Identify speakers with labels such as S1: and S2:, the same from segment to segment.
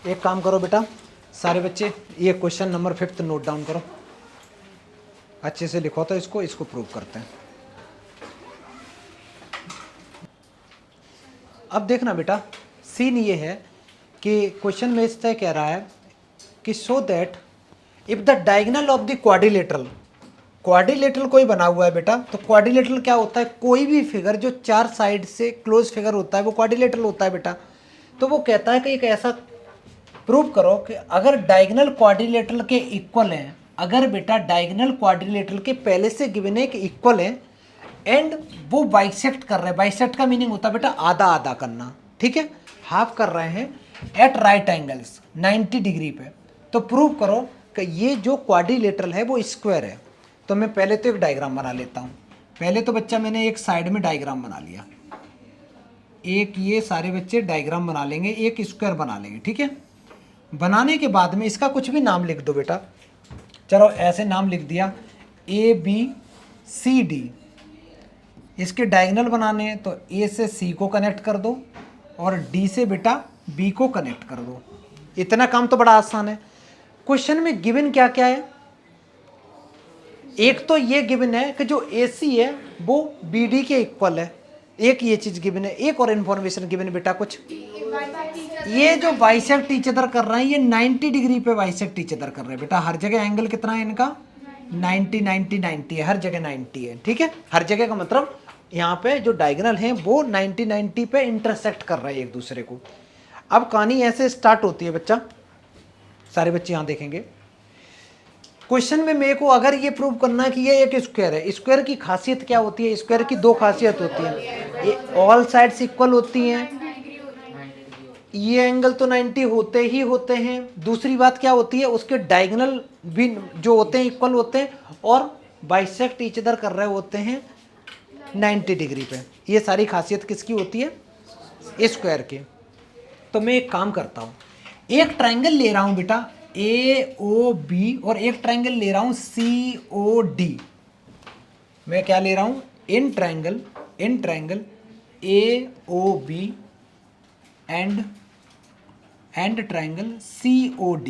S1: एक काम करो बेटा सारे बच्चे, ये क्वेश्चन नंबर 5 नोट डाउन करो, अच्छे से लिखो तो इसको प्रूव करते हैं। अब देखना बेटा, सीन ये है कि क्वेश्चन में इस तरह कह रहा है कि so that if the diagonal of the quadrilateral, quadrilateral कोई बना हुआ है बेटा, तो क्वाड्रिलेटरल क्या होता है, कोई भी फिगर जो चार साइड से क्लोज फिगर होता है वो क्वाड्रिलेटरल होता है बेटा। तो वो कहता है कि एक ऐसा प्रूव करो कि अगर डायगोनल क्वाड्रिलेटरल के इक्वल हैं, अगर बेटा डायगोनल क्वाड्रिलेटरल के पहले से गिवन है कि इक्वल है एंड वो बाइसेक्ट कर रहे हैं, बाइसेक्ट का मीनिंग होता है बेटा आधा आधा करना, ठीक है, हाफ कर रहे हैं एट राइट एंगल्स 90 डिग्री पे, तो प्रूव करो कि ये जो क्वाड्रिलेटरल है वो स्क्वायर है। तो मैं पहले तो एक डायग्राम बना लेता हूँ। पहले तो बच्चा मैंने एक साइड में डायग्राम बना लिया, एक ये सारे बच्चे डायग्राम बना लेंगे, एक स्क्वायर बना लेंगे, ठीक है। बनाने के बाद में इसका कुछ भी नाम लिख दो बेटा, चलो ऐसे नाम लिख दिया ABCD। इसके डायगोनल बनाने हैं तो A से C को कनेक्ट कर दो और D से बेटा B को कनेक्ट कर दो। इतना काम तो बड़ा आसान है। क्वेश्चन में गिवन क्या क्या है, एक तो ये गिवन है कि जो AC है वो BD के इक्वल है, एक ये चीज गिवन है। एक और इन्फॉर्मेशन गिवन है बेटा कुछ, ये जो बाइसेक्ट ईच अदर कर रहे हैं ये 90 डिग्री पे बाइसेक्ट ईच अदर कर रहे हैं बेटा। हर जगह एंगल कितना है इनका 90 90 90 है, हर जगह 90 है, ठीक है। हर जगह का मतलब यहाँ पे जो डायगोनल है वो 90 90 पे इंटरसेक्ट कर रहे हैं एक दूसरे को। अब कहानी ऐसे स्टार्ट होती है बच्चा, सारे बच्चे यहाँ देखेंगे। क्वेश्चन में मेरे को अगर ये प्रूव करना है कि ये एक स्क्वायर है, स्क्वायर की खासियत क्या होती है, स्क्वायर की दो खासियत होती है, ऑल साइड्स इक्वल होती हैं, ये एंगल तो 90 होते ही होते हैं। दूसरी बात क्या होती है, उसके डायगोनल भी जो होते हैं इक्वल होते हैं और बाइसेक्ट ईच अदर कर रहे होते हैं 90 डिग्री पे। ये सारी खासियत किसकी होती है, स्क्वायर की। तो मैं एक काम करता हूँ, एक ट्रायंगल ले रहा हूँ बेटा AOB और एक ट्रायंगल ले रहा हूँ COD। मैं क्या ले रहा हूँ, in triangle AOB and triangle COD।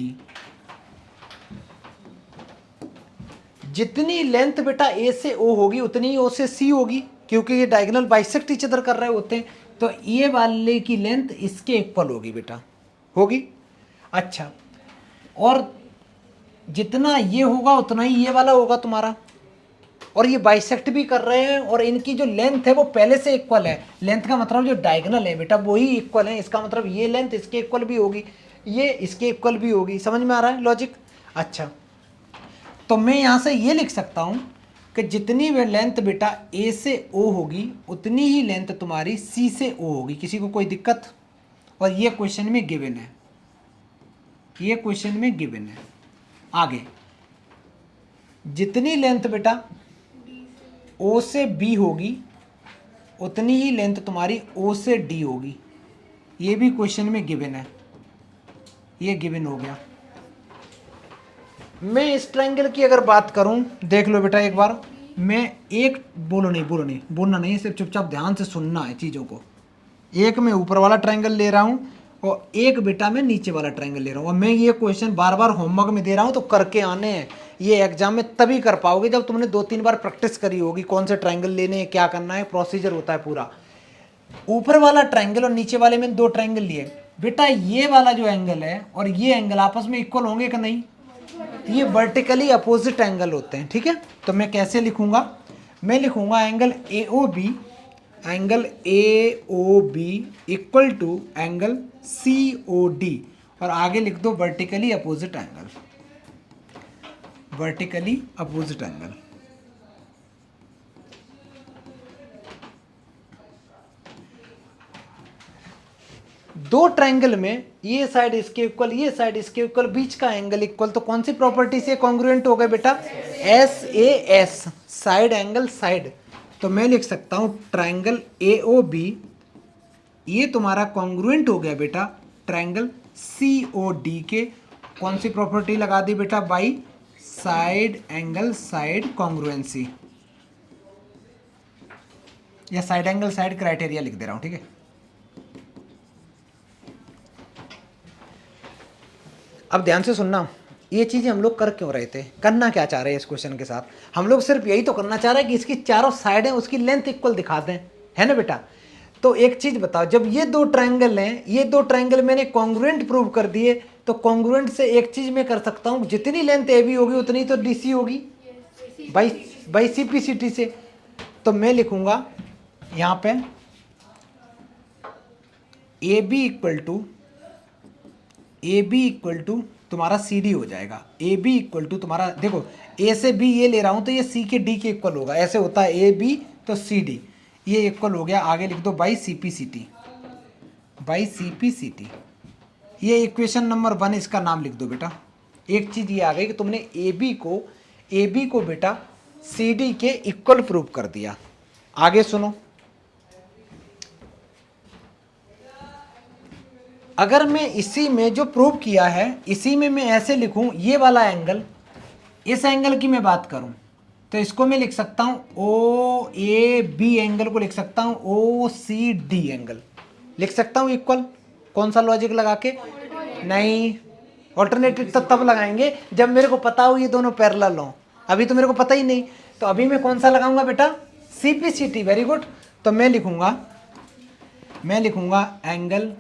S1: जितनी लेंथ बेटा A से O होगी उतनी ही O से C होगी, क्योंकि ये डायगोनल बाइसेक्ट ईच अदर कर रहे होते हैं। तो ये वाले की लेंथ इसके इक्वल होगी बेटा, होगी। अच्छा, और जितना ये होगा उतना ही ये वाला होगा तुम्हारा, और ये बाइसेक्ट भी कर रहे हैं और इनकी जो लेंथ है वो पहले से इक्वल है। लेंथ का मतलब जो डायगोनल है बेटा वो ही इक्वल है, इसका मतलब ये लेंथ इसके इक्वल भी होगी, ये इसके इक्वल भी होगी। समझ में आ रहा है लॉजिक? अच्छा, तो मैं यहाँ से ये लिख सकता हूँ कि जितनी भी लेंथ बेटा A से O होगी उतनी ही लेंथ तुम्हारी C से O होगी। किसी को कोई दिक्कत? और ये क्वेश्चन में गिवन है, ये क्वेश्चन में गिवन है। आगे जितनी लेंथ बेटा O से B होगी उतनी ही लेंथ तुम्हारी O से D होगी। ये भी क्वेश्चन में गिवन है, ये गिवन हो गया। मैं इस ट्रायंगल की अगर बात करूं, देख लो बेटा एक बार, मैं एक बोलना नहीं, सिर्फ चुपचाप ध्यान से सुनना है चीज़ों को। एक मैं ऊपर वाला ट्रायंगल ले रहा हूं और एक बेटा मैं नीचे वाला ट्रायंगल ले रहा हूं। और मैं ये क्वेश्चन बार बार होमवर्क में दे रहा हूं तो करके आने हैं। ये एग्जाम में तभी कर पाओगे जब तुमने 2-3 बार प्रैक्टिस करी होगी, कौन से ट्रायंगल लेने हैं, क्या करना है, प्रोसीजर होता है पूरा। ऊपर वाला ट्रायंगल और नीचे वाले में 2 ट्रायंगल लिए बेटा, ये वाला जो एंगल है और ये एंगल आपस में इक्वल होंगे कि नहीं? ये वर्टिकली अपोजिट एंगल होते हैं, ठीक है। तो मैं कैसे लिखूंगा, मैं लिखूंगा angle AOB equal to angle COD और आगे लिख दो vertically opposite angle, vertically opposite angle. दो ट्रायंगल में ये साइड इसके इक्वल, ये साइड इसके इक्वल, बीच का एंगल इक्वल, तो कौन सी प्रॉपर्टी से कॉन्ग्रुएंट हो गए बेटा? SAS, side angle side. तो मैं लिख सकता हूं ट्रायंगल AOB ये तुम्हारा कॉन्ग्रुएंट हो गया बेटा ट्रायंगल COD के। कौन सी प्रॉपर्टी लगा दी बेटा? By side angle side congruency, या साइड एंगल साइड क्राइटेरिया लिख दे रहा हूं, ठीक है। अब ध्यान से सुनना, ये चीज़ें हम लोग कर क्यों रहे थे, करना क्या चाह रहे हैं इस क्वेश्चन के साथ, हम लोग सिर्फ यही तो करना चाह रहे हैं कि इसकी चारों साइडें उसकी लेंथ इक्वल दिखा दें, है ना बेटा। तो एक चीज़ बताओ, जब ये दो ट्रायंगल हैं, ये दो ट्रायंगल मैंने कॉन्ग्रुएंट प्रूव कर दिए, तो कॉन्ग्रुएंट से एक चीज़ मैं कर सकता हूँ, जितनी लेंथ ए बी होगी उतनी तो डी सी होगी by C P C T से। तो मैं लिखूंगा यहाँ पे ए बी इक्वल टू तुम्हारा सी डी हो जाएगा। ए बी इक्वल टू तुम्हारा, देखो ए से बी ये ले रहा हूं तो ये सी के डी के इक्वल होगा, ऐसे होता है ए बी तो सी डी, ये इक्वल हो गया। आगे लिख दो by C P C T, ये इक्वेशन नंबर 1 इसका नाम लिख दो बेटा। एक चीज ये आ गई कि तुमने ए बी को बेटा सी डी के इक्वल प्रूव कर दिया। आगे सुनो, अगर मैं इसी में जो प्रूव किया है इसी में मैं ऐसे लिखूं, ये वाला एंगल, इस एंगल की मैं बात करूं तो इसको मैं लिख सकता हूं ओ ए बी एंगल को लिख सकता हूं ओ सी डी एंगल लिख सकता हूं इक्वल। कौन सा लॉजिक लगा के? नहीं, ऑल्टरनेटिव तो तब लगाएंगे जब मेरे को पता हो ये दोनों पैरेलल हो, अभी तो मेरे को पता ही नहीं। तो अभी मैं कौन सा लगाऊंगा बेटा? C P C T, very good. तो मैं लिखूंगा angle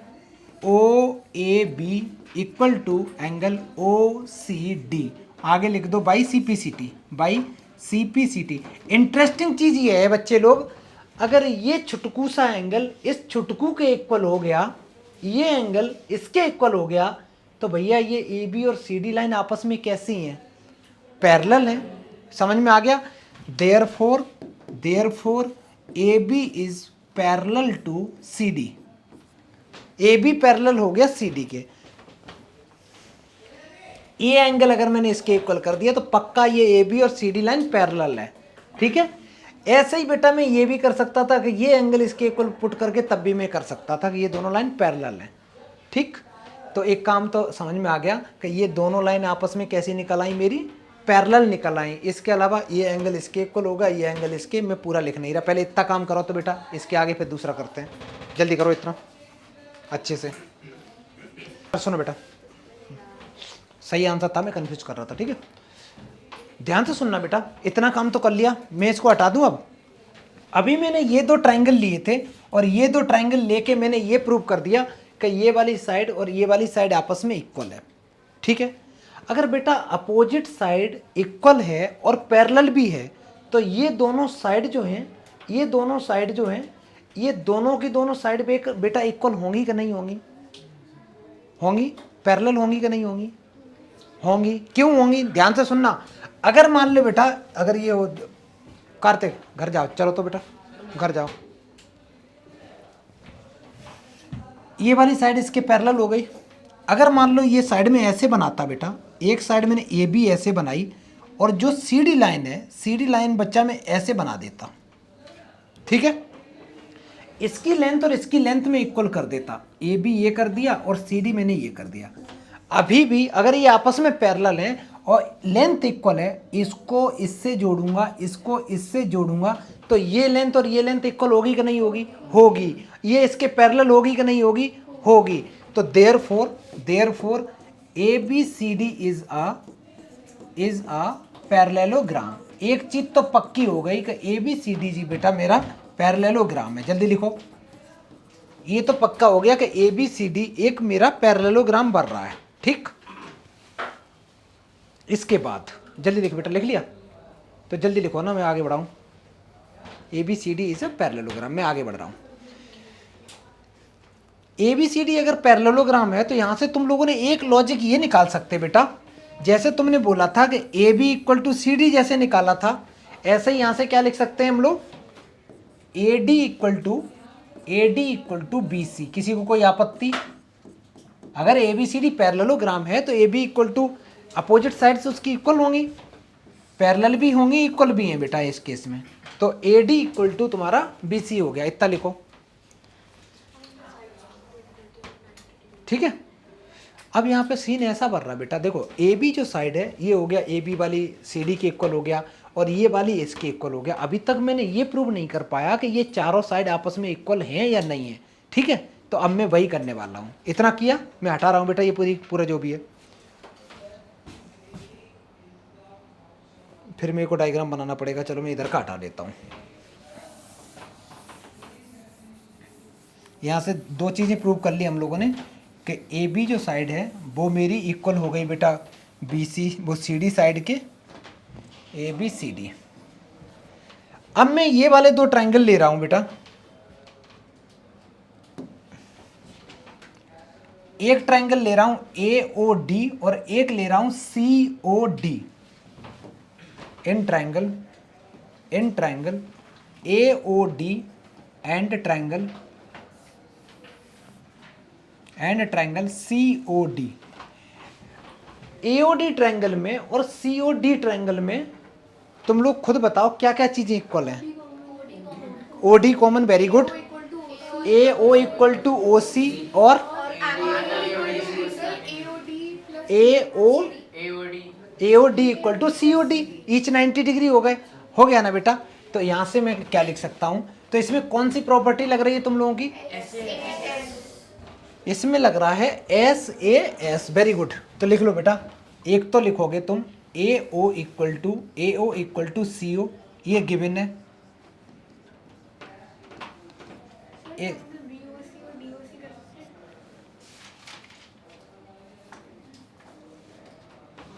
S1: O A B equal to angle O C D, आगे लिख दो by C P C T. Interesting चीज ये है बच्चे लोग, अगर ये छुटकू सा एंगल इस छुटकू के इक्वल हो गया, ये एंगल इसके इक्वल हो गया, तो भैया ये ए बी और सी डी लाइन आपस में कैसी हैं? पैरेलल हैं। समझ में आ गया? Therefore A B is parallel to C D, A B parallel हो गया सी डी के। ये एंगल अगर मैंने इसके इक्वल कर दिया तो पक्का ये ए बी और सी डी लाइन पैरेलल है, ठीक है। ऐसे ही बेटा मैं ये भी कर सकता था कि ये एंगल इसके इक्वल पुट करके तब भी मैं कर सकता था कि ये दोनों लाइन पैरेलल है, ठीक। तो एक काम तो समझ में आ गया कि ये दोनों लाइन आपस में कैसी निकल आई, मेरी पैरेलल निकल आई। इसके अलावा ये एंगल इसके इक्वल होगा, ये एंगल इसके, मैं पूरा लिख नहीं रहा, पहले इतना काम करो तो बेटा इसके आगे फिर दूसरा करते हैं, जल्दी करो इतना अच्छे से। सुनो बेटा, सही आंसर था, मैं कंफ्यूज कर रहा था, ठीक है। ध्यान से सुनना बेटा, इतना काम तो कर लिया, मैं इसको हटा दूं। अब अभी मैंने ये दो ट्रायंगल लिए थे और ये दो ट्रायंगल लेके मैंने ये प्रूव कर दिया कि ये वाली साइड और ये वाली साइड आपस में इक्वल है, ठीक है। अगर बेटा अपोजिट साइड इक्वल है और पैरेलल भी है तो ये दोनों साइड जो हैं, ये दोनों की दोनों साइड बेटा इक्वल होंगी कि नहीं होंगी? होंगी। पैरेलल होंगी कि नहीं होंगी? होंगी। क्यों होंगी? ध्यान से सुनना, अगर मान लो बेटा, अगर ये हो, कार्तिक घर जाओ, चलो तो बेटा घर जाओ, ये वाली साइड इसके पैरेलल हो गई। अगर मान लो ये साइड में ऐसे बनाता बेटा, एक साइड मैंने ए बी ऐसे बनाई और जो सी डी लाइन है, सी डी लाइन बच्चा मैं ऐसे बना देता, ठीक है। इसकी लेंथ और इसकी लेंथ में इक्वल कर देता, ए बी ये कर दिया और सी डी मैंने ये कर दिया। अभी भी अगर ये आपस में पैरेलल है और लेंथ इक्वल है, इसको इससे जोड़ूंगा, इसको इससे जोड़ूंगा, तो ये लेंथ और ये लेंथ इक्वल होगी कि नहीं होगी? होगी। ये इसके पैरेलल होगी कि नहीं होगी? होगी। तो therefore A B C D is a parallelogram. एक चीज तो पक्की हो गई कि A B C D G बेटा मेरा पैरेललोग्राम है, जल्दी लिखो। ये तो पक्का हो गया कि ए बी सी डी एक मेरा पैरेललोग्राम बन रहा है, ठीक। इसके बाद जल्दी लिख बेटा, लिख लिया तो जल्दी लिखो ना, मैं आगे बढ़ाऊं। A B C D is a parallelogram, मैं आगे बढ़ रहा हूं। ए बी सी डी अगर पैरेललोग्राम है तो यहां से तुम लोगों ने एक लॉजिक ये निकाल सकते बेटा, जैसे तुमने बोला था कि A B equal to C D जैसे निकाला था, ऐसे ही यहां से क्या लिख सकते हैं हम लोग? A D equal to B C. किसी को कोई आपत्ति? अगर A B C D parallelogram है तो A B equal to opposite side से उसकी इक्वल होंगी, पैरेलल भी होंगी, इक्वल भी हैं बेटा इस केस में। तो ए डी इक्वल टू तुम्हारा बी सी हो गया, इतना लिखो, ठीक है। अब यहाँ पे सीन ऐसा बन रहा है बेटा, देखो ए बी जो साइड है ये हो गया ए बी वाली सी डी के इक्वल हो गया और ये वाली इसके इक्वल हो गया। अभी तक मैंने ये प्रूव नहीं कर पाया कि ये चारों साइड आपस में इक्वल हैं या नहीं है, ठीक है। तो अब मैं वही करने वाला हूँ, इतना किया, मैं हटा रहा हूँ बेटा ये पूरा जो भी है। फिर मेरे को डायग्राम बनाना पड़ेगा। चलो मैं इधर का हटा देता हूँ। यहाँ से दो चीज़ें प्रूव कर ली हम लोगों ने कि ए बी जो साइड है वो मेरी इक्वल हो गई बेटा बी सी, वो सी डी साइड के, ए बी सी डी। अब मैं ये वाले दो ट्रायंगल ले रहा हूं बेटा, एक ट्रायंगल ले रहा हूं ए ओ डी और एक ले रहा हूं C O D. In triangle A O D and triangle C O D. A O D triangle में और सी ओ डी ट्रायंगल में तुम लोग खुद बताओ क्या क्या चीजें इक्वल हैं। O D common, very good. A O equal to O C और A O D equal to C O D, each 90 degree हो गया ना बेटा। तो यहां से मैं क्या लिख सकता हूं, तो इसमें कौन सी प्रॉपर्टी लग रही है तुम लोगों की? इसमें लग रहा है S A S, very good. तो लिख लो बेटा, एक तो लिखोगे तुम ए ओ इक्वल टू सी ओ, ये गिवन है।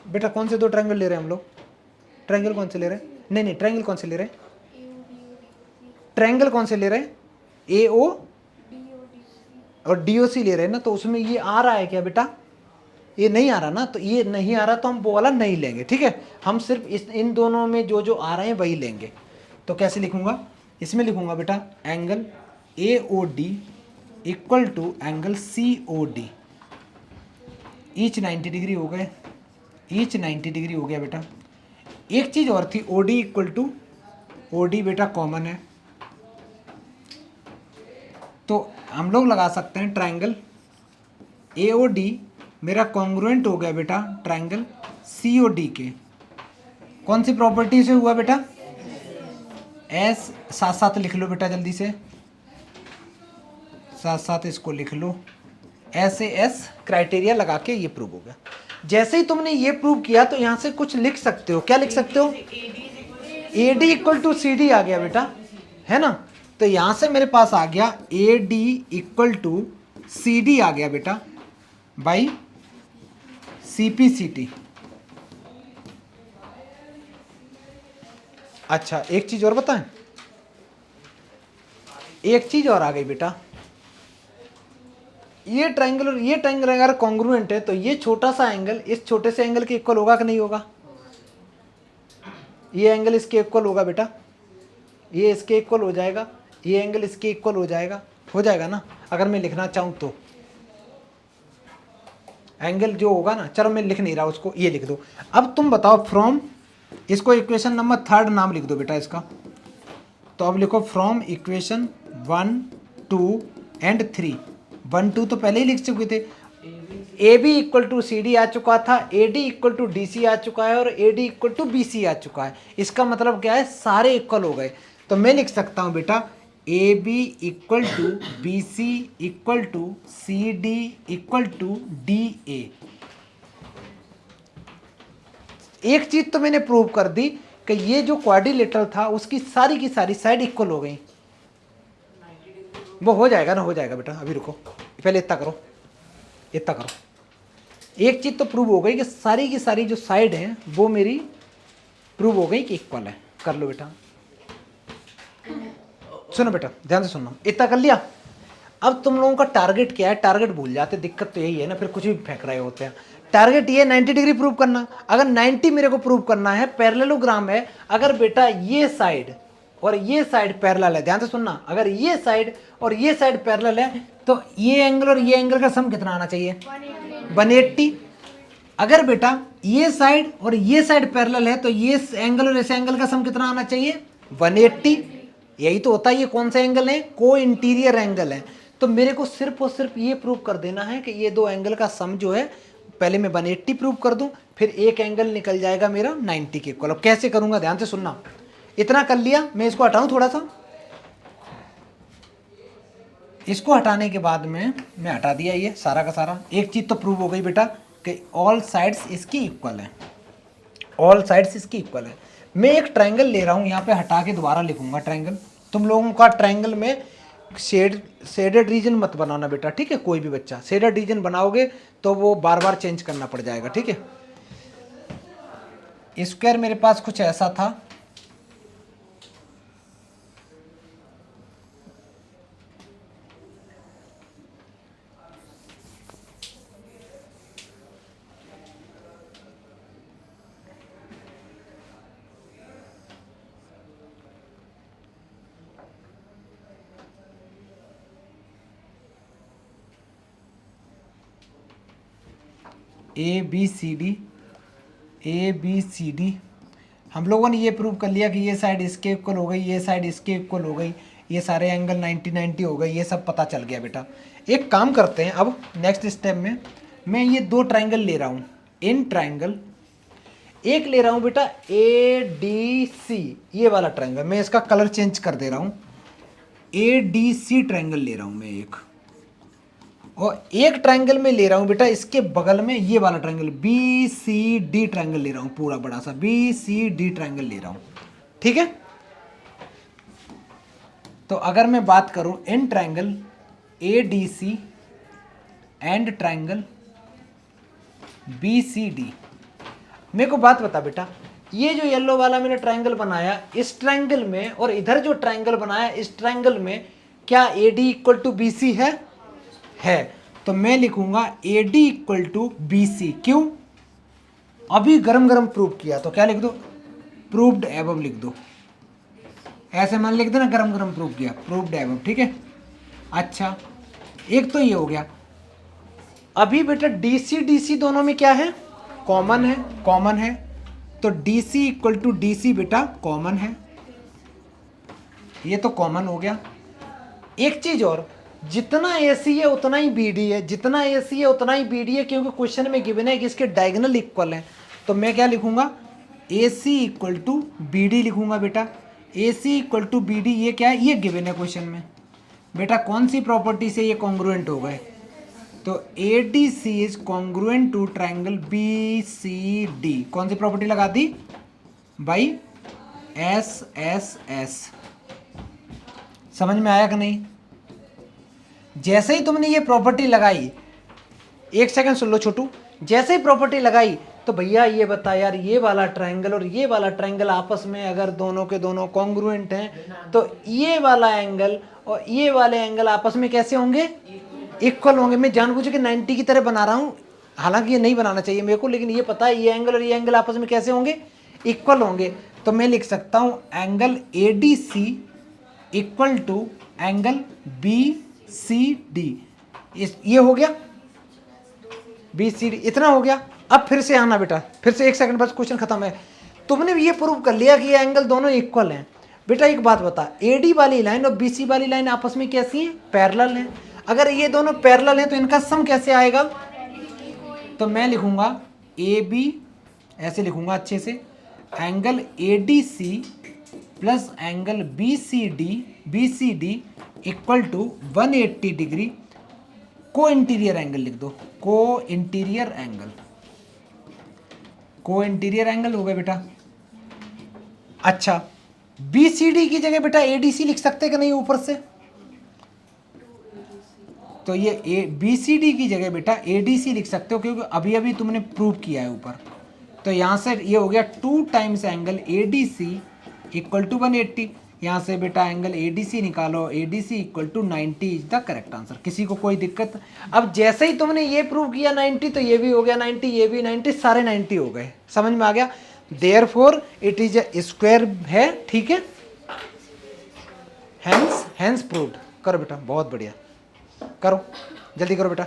S1: बेटा कौन से दो ट्रायंगल ले रहे हैं हम लोग? ट्रायंगल कौन से ले रहे हैं? नहीं, ट्रायंगल कौन से ले रहे हैं? ट्रायंगल कौन से ले रहे हैं? ए ओ और डी ओ सी ले रहे हैं ना। तो उसमें ये आ रहा है क्या बेटा? ये नहीं आ रहा ना। तो ये नहीं आ रहा तो हम वो वाला नहीं लेंगे, ठीक है। हम सिर्फ इन दोनों में जो जो आ रहे हैं वही लेंगे। तो कैसे लिखूंगा? इसमें लिखूंगा बेटा angle A O D equal to angle C O D, each 90 degree हो गए, ईच 90 डिग्री हो गया बेटा। एक चीज और थी, O D equal to O D बेटा कॉमन है, तो हम लोग लगा सकते हैं ट्रायंगल ए ओ डी मेरा कॉन्ग्रुएंट हो गया बेटा ट्रायंगल सी ओ डी के। कौन सी प्रॉपर्टी से हुआ बेटा? एस, साथ साथ लिख लो बेटा जल्दी से, साथ साथ इसको लिख लो, एस ए एस क्राइटेरिया लगा के ये प्रूव हो गया। जैसे ही तुमने ये प्रूव किया तो यहां से कुछ लिख सकते हो। क्या लिख सकते हो? A D equal to C D आ गया बेटा, है ना। तो यहां से मेरे पास आ गया A D equal to C D आ गया बेटा by C P C T. अच्छा एक चीज और बताएं, एक चीज और आ गई बेटा, ये ट्रायंगल और ये ट्रायंगल अगर कॉन्ग्रुएंट है तो ये छोटा सा एंगल इस छोटे से एंगल के इक्वल होगा कि नहीं होगा? ये एंगल इसके इक्वल होगा बेटा, ये इसके इक्वल हो जाएगा, ये एंगल इसके इक्वल हो जाएगा ना। अगर मैं लिखना चाहूं तो एंगल जो होगा ना, चलो मैं लिख नहीं रहा उसको, ये लिख दो। अब तुम बताओ फ्रॉम, इसको इक्वेशन नंबर 3 नाम लिख दो बेटा इसका। तो अब लिखो फ्रॉम इक्वेशन 1 2 एंड 3। 1 2 तो पहले ही लिख चुके थे। A B equal to C D आ चुका था, A D equal to D C आ चुका है और A D equal to B C आ चुका है। इसका मतलब क्या है? सारे इक्वल हो गए। तो मैं लिख सकता हूं बेटा A B equal to B C equal to C D equal to D A. एक चीज तो मैंने प्रूव कर दी कि ये जो क्वाड्रिलेटरल था उसकी सारी की सारी साइड इक्वल हो गई। वो हो जाएगा ना, हो जाएगा बेटा, अभी रुको, पहले इतना करो। एक चीज तो प्रूव हो गई कि सारी की सारी जो साइड है वो मेरी प्रूव हो गई कि इक्वल है। कर लो बेटा, सुनो बेटा ध्यान से सुनना, इतना कर लिया। अब तुम लोगों का टारगेट क्या है? टारगेट भूल जाते, दिक्कत तो यही है ना, फिर कुछ भी फेंक रहे होते हैं। टारगेट ये 90 डिग्री प्रूव करना। अगर 90 मेरे को प्रूव करना है, पैरेललोग्राम है, अगर बेटा ये साइड और ये साइड पैरेलल है, ध्यान से सुनना, अगर ये साइड और ये साइड पैरेलल है तो ये एंगल और ये एंगल का सम कितना आना चाहिए? 180। अगर बेटा ये साइड और ये साइड पैरेलल है तो ये एंगल और इस एंगल का सम कितना आना चाहिए? 180। यही तो होता है। ये कौन सा एंगल है? को इंटीरियर एंगल है। तो मेरे को सिर्फ और सिर्फ ये प्रूव कर देना है कि ये दो एंगल का सम जो है, पहले मैं 180 प्रूव कर दूं, फिर एक एंगल निकल जाएगा मेरा 90 के इक्वल। अब कैसे करूंगा ध्यान से सुनना। इतना कर लिया, मैं इसको हटाऊं थोड़ा सा, इसको हटाने के बाद में मैं हटा दिया ये सारा का सारा। एक चीज तो प्रूव हो गई बेटा कि ऑल साइड्स इसकी इक्वल है, ऑल साइड्स इसकी इक्वल है। मैं एक ट्रायंगल ले रहा हूँ, यहाँ पे हटा के दोबारा लिखूंगा ट्रायंगल। तुम लोगों का ट्रायंगल में शेडेड रीजन मत बनाना बेटा, ठीक है। कोई भी बच्चा शेडेड रीजन बनाओगे तो वो बार बार चेंज करना पड़ जाएगा, ठीक है। स्क्वायर मेरे पास कुछ ऐसा था, ए बी सी डी। हम लोगों ने ये प्रूव कर लिया कि ये साइड इसके इक्वल हो गई, ये साइड इसके इक्वल हो गई, ये सारे एंगल 90-90 हो गए, ये सब पता चल गया बेटा। एक काम करते हैं, अब नेक्स्ट स्टेप में मैं ये दो ट्रायंगल ले रहा हूँ, इन ट्रायंगल एक ले रहा हूँ बेटा ए डी सी, ये वाला ट्रायंगल, मैं इसका कलर चेंज कर दे रहा हूँ, ए डी सी ट्रायंगल ले रहा हूँ मैं एक, और एक ट्रायंगल में ले रहा हूं बेटा इसके बगल में ये वाला triangle B C D triangle ले रहा हूं, पूरा बड़ा सा बी सी डी ट्रायंगल ले रहा हूं, ठीक है। तो अगर मैं बात करूं इन triangle A D C and triangle B C D, मेरे को बात बता बेटा, ये जो येलो वाला मैंने ट्रायंगल बनाया इस ट्रायंगल में, और इधर जो ट्रायंगल बनाया इस ट्रायंगल में, क्या A D equal to B C है। तो मैं लिखूंगा A D equal to B C. क्यों? अभी गरम गरम प्रूव किया, तो क्या लिख दो, प्रूव्ड एबव लिख दो, ऐसे मान लिख देना, गरम गरम प्रूव किया, प्रूव्ड एबव, ठीक है। अच्छा, एक तो ये हो गया। अभी बेटा डी सी दोनों में क्या है, कॉमन है, तो D C equal to D C बेटा कॉमन है, ये तो कॉमन हो गया। एक चीज और, जितना AC है उतना ही BD है, जितना AC है उतना ही BD है, क्योंकि क्वेश्चन में गिवन है कि इसके डायगोनल इक्वल है। तो मैं क्या लिखूंगा, AC इक्वल टू BD लिखूंगा बेटा, AC इक्वल टू BD, ये क्या है, ये गिवन है क्वेश्चन में बेटा। कौन सी प्रॉपर्टी से ये कॉन्ग्रुएंट हो गए, तो ADC is congruent to triangle BCD, कौन सी प्रॉपर्टी लगा दी भाई, SSS। समझ में आया कि नहीं? जैसे ही तुमने ये प्रॉपर्टी लगाई, एक सेकंड सुन लो छोटू, जैसे ही प्रॉपर्टी लगाई तो भैया ये बता यार, ये वाला ट्रायंगल और ये वाला ट्रायंगल आपस में अगर दोनों के दोनों कॉन्ग्रुएंट हैं तो ये वाला एंगल और ये वाले एंगल आपस में कैसे होंगे, इक्वल होंगे। मैं जानबूझ के 90 की तरह बना रहा हूँ, हालांकि ये नहीं बनाना चाहिए मेरे को, लेकिन ये पता है ये एंगल और ये एंगल आपस में कैसे होंगे, इक्वल होंगे। तो मैं लिख सकता हूँ angle ADC equal to angle BCD, ये हो गया BCD, इतना हो गया। अब फिर से आना बेटा, फिर से एक सेकंड बस, क्वेश्चन खत्म है। तुमने ये प्रूव कर लिया कि ये एंगल दोनों इक्वल हैं। बेटा एक बात बता, AD वाली लाइन और BC वाली लाइन आपस में कैसी है, पैरेलल हैं। अगर ये दोनों पैरेलल हैं तो इनका सम कैसे आएगा, तो मैं लिखूंगा AB, ऐसे लिखूंगा अच्छे से, angle ADC plus angle BCD equal to 180 degree को इंटीरियर एंगल लिख दो, को इंटीरियर एंगल हो गया बेटा। अच्छा, BCD की जगह बेटा ADC लिख सकते कि नहीं ऊपर से, तो ये BCD की जगह बेटा ADC लिख सकते हो, क्योंकि अभी अभी तुमने प्रूव किया है ऊपर। तो यहाँ से ये हो गया 2 times angle ADC equal to 180, यहाँ से बेटा एंगल ADC निकालो, ADC equal to 90 is the correct answer. किसी को कोई दिक्कत? अब जैसे ही तुमने ये प्रूव किया 90, तो ये भी हो गया 90, ये भी 90, सारे 90 हो गए। समझ में आ गया? Therefore it is a square है, ठीक है। Hence proved. करो बेटा, बहुत बढ़िया, करो जल्दी करो बेटा।